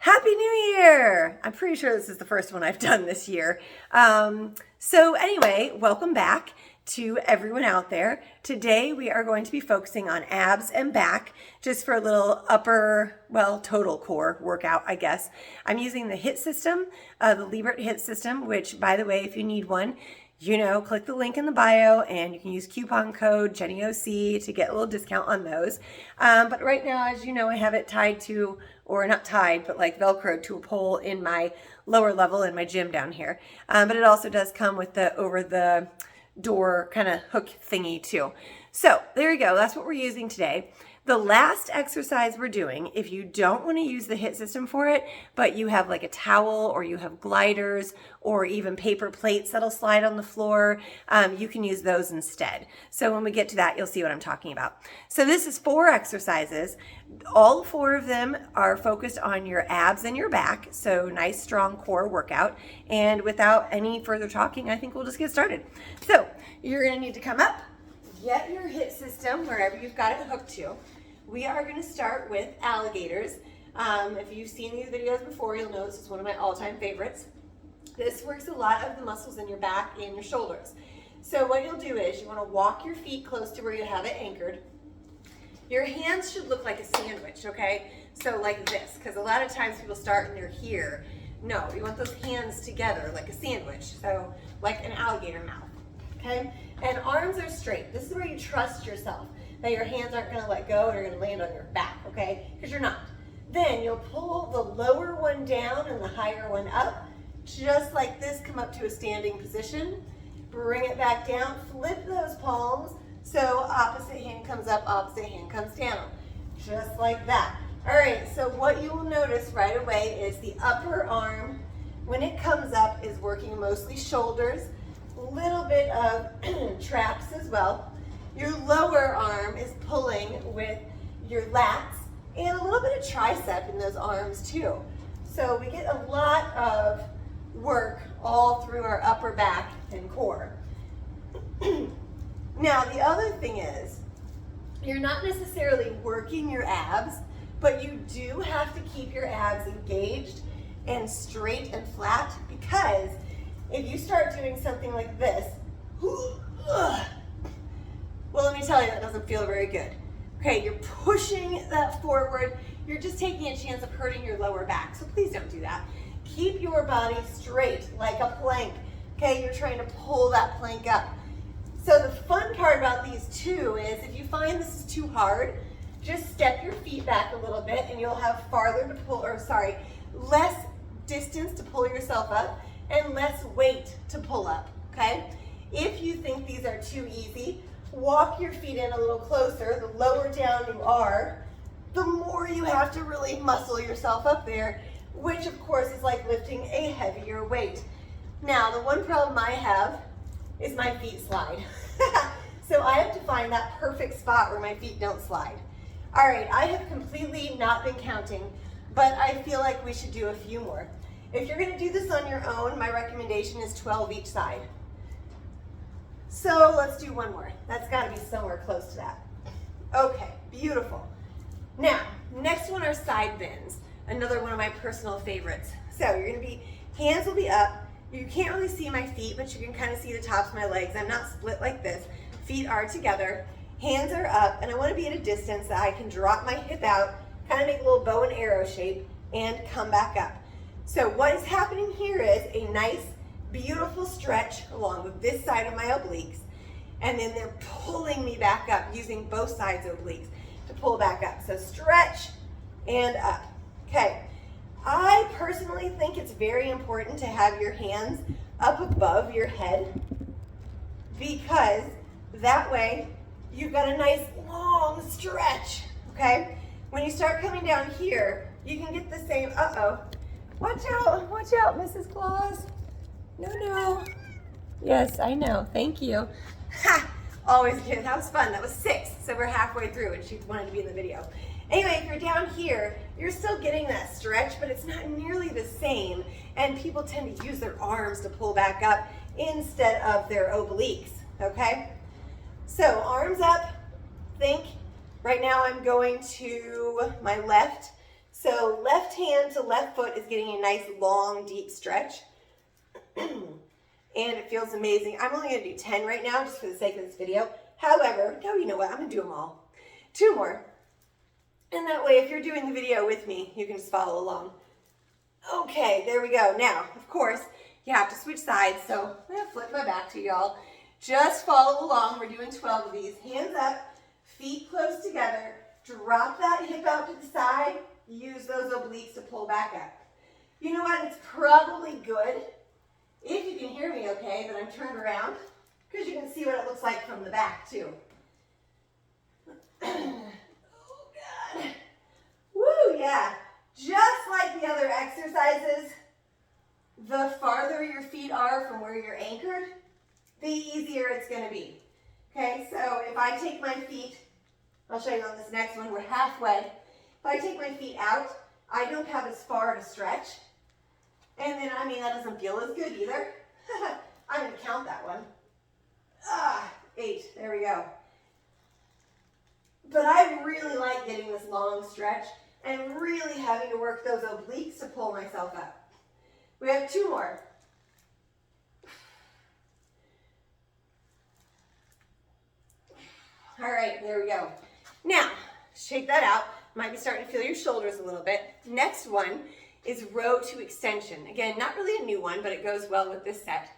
Happy New Year! I'm pretty sure this is the first one I've done this year. So anyway, welcome back to everyone out there. Today we are going to be focusing on abs and back, just for a little total core workout, I guess. I'm using the HIIT system, the Lebert HIIT system, which, by the way, if you need one, click the link in the bio and you can use coupon code JennyOC to get a little discount on those. But right now, as you know, I have it tied to, or not tied, but like Velcro to a pole in my lower level in my gym down here. But it also does come with the over the door kind of hook thingy too. So there you go. That's what we're using today. The last exercise we're doing, if you don't want to use the HIIT system for it, but you have like a towel or you have gliders or even paper plates that'll slide on the floor, you can use those instead. So when we get to that, you'll see what I'm talking about. So this is 4 exercises. All 4 of them are focused on your abs and your back. So nice, strong core workout. And without any further talking, I think we'll just get started. So you're going to need to come up, get your HIIT system wherever you've got it hooked to. We are going to start with alligators. If you've seen these videos before, you'll know this is one of my all-time favorites. This works a lot of the muscles in your back and your shoulders. So what you'll do is you want to walk your feet close to where you have it anchored. Your hands should look like a sandwich, okay? So like this, because a lot of times people start and they're here. No, you want those hands together like a sandwich, so like an alligator mouth, okay? And arms are straight. This is where you trust yourself, that your hands aren't going to let go and are going to land on your back, okay? Because you're not. Then you'll pull the lower one down and the higher one up, just like this. Come up to a standing position, bring it back down, flip those palms, so opposite hand comes up, opposite hand comes down, just like that. All right, so what you will notice right away is the upper arm, when it comes up, is working mostly shoulders, a little bit of traps as well. Your lower arm is pulling with your lats and a little bit of tricep in those arms too. So we get a lot of work all through our upper back and core. Now the other thing is, you're not necessarily working your abs, but you do have to keep your abs engaged and straight and flat, because if you start doing something like this, well, let me tell you, that doesn't feel very good. Okay, you're pushing that forward. You're just taking a chance of hurting your lower back. So please don't do that. Keep your body straight like a plank. Okay, you're trying to pull that plank up. So the fun part about these two is, if you find this is too hard, just step your feet back a little bit and you'll have less distance to pull yourself up and less weight to pull up, okay? If you think these are too easy, walk your feet in a little closer. The lower down you are, the more you have to really muscle yourself up there, which of course is like lifting a heavier weight. Now, the one problem I have is my feet slide. So I have to find that perfect spot where my feet don't slide. All right, I have completely not been counting, but I feel like we should do a few more. If you're gonna do this on your own, my recommendation is 12 each side. So let's do one more. That's gotta be somewhere close to that. Okay, beautiful. Now, next one are side bends, another one of my personal favorites. So hands will be up. You can't really see my feet, but you can kind of see the tops of my legs. I'm not split like this. Feet are together, hands are up, and I wanna be at a distance that I can drop my hip out, kind of make a little bow and arrow shape, and come back up. So what is happening here is a nice, beautiful stretch along with this side of my obliques, and then they're pulling me back up using both sides obliques to pull back up. So stretch and up. Okay, I personally think it's very important to have your hands up above your head, because that way you've got a nice long stretch, okay? When you start coming down here, you can get the same, watch out, Mrs. Claus. No. Yes, I know, thank you. Ha, always good, that was fun. That was 6, so we're halfway through and she wanted to be in the video. Anyway, if you're down here, you're still getting that stretch, but it's not nearly the same, and people tend to use their arms to pull back up instead of their obliques, okay? So arms up, think. Right now I'm going to my left So left hand to left foot is getting a nice long, deep stretch. And it feels amazing. I'm only going to do 10 right now just for the sake of this video. However, no, you know what? I'm going to do them all. 2 more. And that way, if you're doing the video with me, you can just follow along. Okay, there we go. Now, of course, you have to switch sides. So I'm going to flip my back to y'all. Just follow along. We're doing 12 of these. Hands up, feet close together. Drop that hip out to the side. Use those obliques to pull back up. You know what? It's probably good, if you can hear me okay, that I'm turned around, because you can see what it looks like from the back too. Oh God. Woo, yeah. Just like the other exercises, the farther your feet are from where you're anchored, the easier it's going to be. Okay, so if I take my feet, I'll show you on this next one, we're halfway. If I take my feet out, I don't have as far to stretch. And then, I mean, that doesn't feel as good either. I'm going to count that one. 8, there we go. But I really like getting this long stretch and really having to work those obliques to pull myself up. We have 2 more. All right, there we go. Now, shake that out. Might be starting to feel your shoulders a little bit. Next one is row to extension. Again, not really a new one, but it goes well with this set.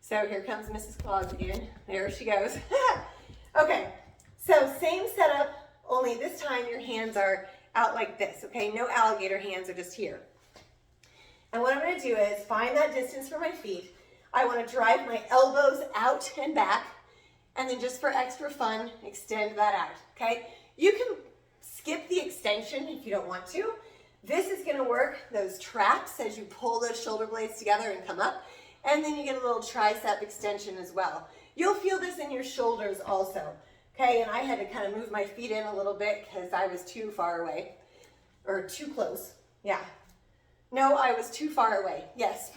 So here comes Mrs. Claus again. There she goes. Okay, so same setup, only this time your hands are out like this, okay? No alligator hands, are just here. And what I'm gonna do is find that distance for my feet. I wanna drive my elbows out and back, and then just for extra fun, extend that out, okay? You can skip the extension if you don't want to. This is gonna work those traps as you pull those shoulder blades together and come up, and then you get a little tricep extension as well. You'll feel this in your shoulders also, okay? And I had to kind of move my feet in a little bit because I was too far away, or too close, yeah. No, I was too far away, yes.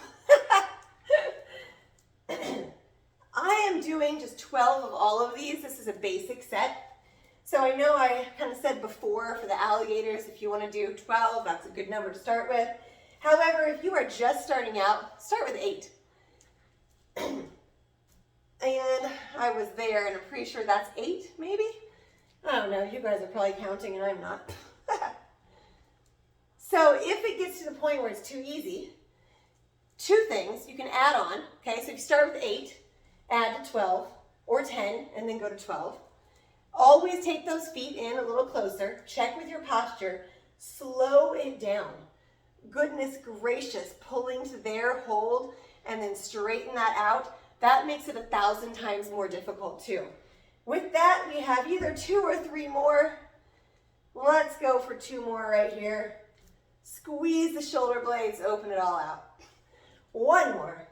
I am doing just 12 of all of these. This is a basic set. So I know I kind of said before for the alligators, if you want to do 12, that's a good number to start with. However, if you are just starting out, start with 8. And I was there, and I'm pretty sure that's 8, maybe? I don't know. You guys are probably counting, and I'm not. So if it gets to the point where it's too easy, 2 things you can add on. Okay, so if you start with 8, add to 12, or 10, and then go to 12. Always take those feet in a little closer. Check with your posture. Slow it down. Goodness gracious, pulling to there, hold, and then straighten that out. That makes it 1,000 times more difficult too. With that, we have either 2 or 3 more. Let's go for 2 more right here. Squeeze the shoulder blades, open it all out. 1 more.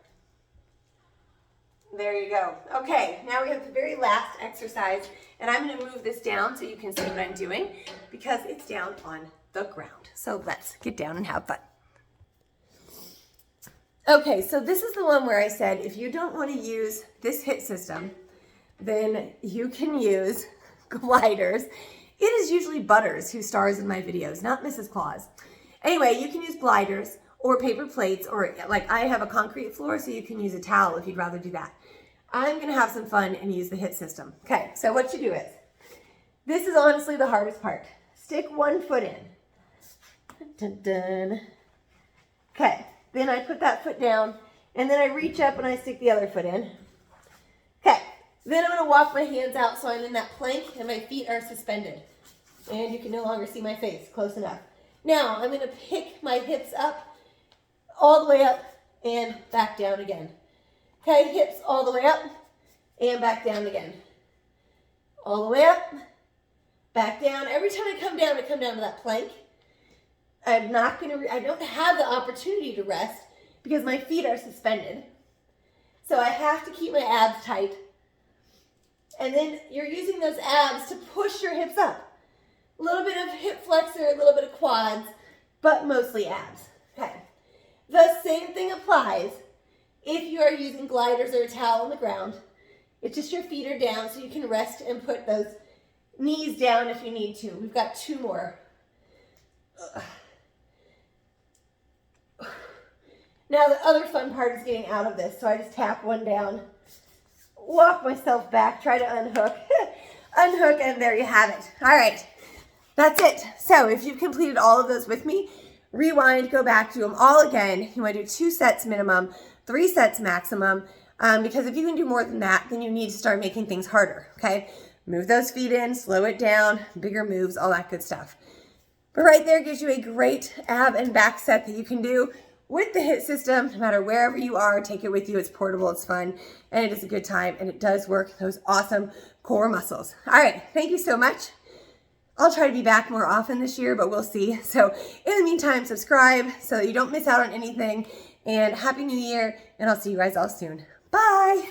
There you go. Okay, now we have the very last exercise, and I'm going to move this down so you can see what I'm doing because it's down on the ground. So let's get down and have fun. Okay, so this is the one where I said if you don't want to use this HIIT system, then you can use gliders. It is usually Butters who stars in my videos, not Mrs. Claus. Anyway, you can use gliders or paper plates, or like I have a concrete floor, so you can use a towel if you'd rather do that. I'm gonna have some fun and use the HIIT system. Okay, so what you do is, this is honestly the hardest part. Stick 1 foot in. Dun, dun. Okay, then I put that foot down, and then I reach up and I stick the other foot in. Okay, then I'm gonna walk my hands out so I'm in that plank and my feet are suspended. And you can no longer see my face, close enough. Now, I'm gonna pick my hips up, all the way up, and back down again. Okay, hips all the way up, and back down again. All the way up, back down. Every time I come down to that plank. I don't have the opportunity to rest because my feet are suspended. So I have to keep my abs tight. And then you're using those abs to push your hips up. A little bit of hip flexor, a little bit of quads, but mostly abs. Okay. The same thing applies if you are using gliders or a towel on the ground. It's just your feet are down so you can rest and put those knees down if you need to. We've got 2 more. Now the other fun part is getting out of this. So I just tap one down, walk myself back, try to unhook, unhook, and there you have it. All right, that's it. So if you've completed all of those with me, rewind, go back, do them all again. You want to do 2 sets minimum, 3 sets maximum, because if you can do more than that, then you need to start making things harder, okay? Move those feet in, slow it down, bigger moves, all that good stuff. But right there gives you a great ab and back set that you can do with the HIIT system, no matter wherever you are. Take it with you. It's portable, it's fun, and it is a good time, and it does work those awesome core muscles. All right, thank you so much. I'll try to be back more often this year, but we'll see. So in the meantime, subscribe so that you don't miss out on anything, and Happy New Year, and I'll see you guys all soon. Bye.